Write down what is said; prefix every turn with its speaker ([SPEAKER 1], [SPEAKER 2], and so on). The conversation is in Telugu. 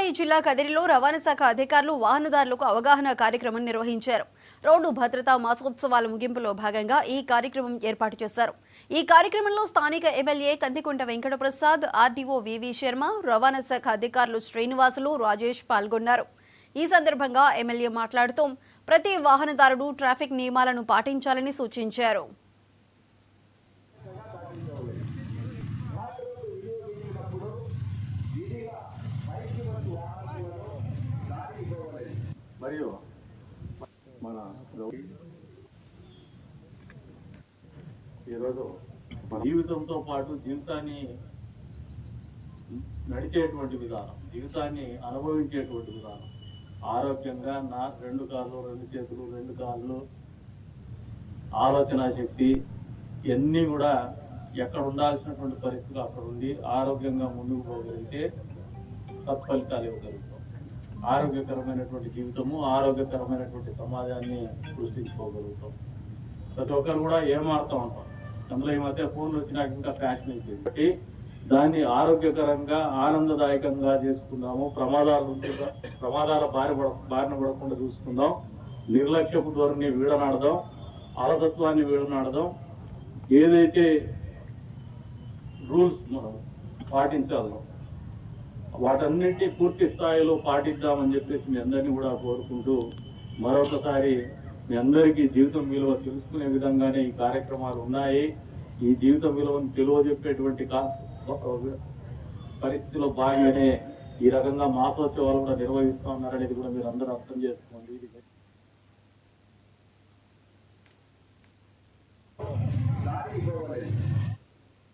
[SPEAKER 1] సత్యసాయి జిల్లా కదిరిలో రవాణా శాఖ అధికారులు వాహనదారులకు అవగాహన కార్యక్రమం నిర్వహించారు. రోడ్డు భద్రతా మాసోత్సవాల ముగింపులో భాగంగా ఈ కార్యక్రమం ఏర్పాటు చేశారు. ఈ కార్యక్రమంలో స్థానిక MLA Kandikunta Venkataprasad, RDO V V Sharma, రవాణా శాఖ అధికారులు శ్రీనివాసులు, రాజేష్ పాల్గొన్నారు. ఈ సందర్భంగా ఎమ్మెల్యే మాట్లాడుతూ ప్రతి వాహనదారుడు ట్రాఫిక్ నియమాలను పాటించాలని సూచించారు.
[SPEAKER 2] మరియు మన ఈరోజు జీవితంతో పాటు జీవితాన్ని నడిచేటువంటి విధానం, జీవితాన్ని అనుభవించేటువంటి విధానం, ఆరోగ్యంగా నా 2 కాళ్ళు 2 చేతులు 2 కాళ్ళు, ఆలోచన శక్తి ఇవన్నీ కూడా ఎక్కడ ఉండాల్సినటువంటి పరిస్థితులు అక్కడ ఉండి ఆరోగ్యంగా ముందుకు పోగలిగితే సత్ఫలితాలు ఇవ్వగలుగుతాం. ఆరోగ్యకరమైనటువంటి జీవితము, ఆరోగ్యకరమైనటువంటి సమాజాన్ని సృష్టించుకోగలుగుతాం. ప్రతి ఒక్కరు కూడా ఏమాడుతూ ఉంటాం. అందులో ఈ మధ్య ఫోన్లు వచ్చినాక ఇంకా ఫ్యాషన్ అయిపోయింది. కాబట్టి దాన్ని ఆరోగ్యకరంగా ఆనందదాయకంగా చేసుకుందాము. ప్రమాదాల బారిన పడకుండా చూసుకుందాం. నిర్లక్ష్యపు ధోరణి వీడనాడదాం, అలసత్వాన్ని వీడనాడదాం. ఏదైతే రూల్స్ మనం పాటించాలో వాటన్నింటినీ పూర్తి స్థాయిలో పాటిద్దామని చెప్పేసి మీ అందరినీ కూడా కోరుకుంటూ మరొకసారి మీ అందరికీ జీవితం విలువ తెలుసుకునే విధంగానే ఈ కార్యక్రమాలు ఉన్నాయి. ఈ జీవితం విలువను తెలియజెప్పేటువంటి పరిస్థితిలో భాగంగానే ఈ రకంగా మాసోత్సవాలు కూడా నిర్వహిస్తూ ఉన్నారనేది కూడా మీరు అందరూ అర్థం చేసుకోండి.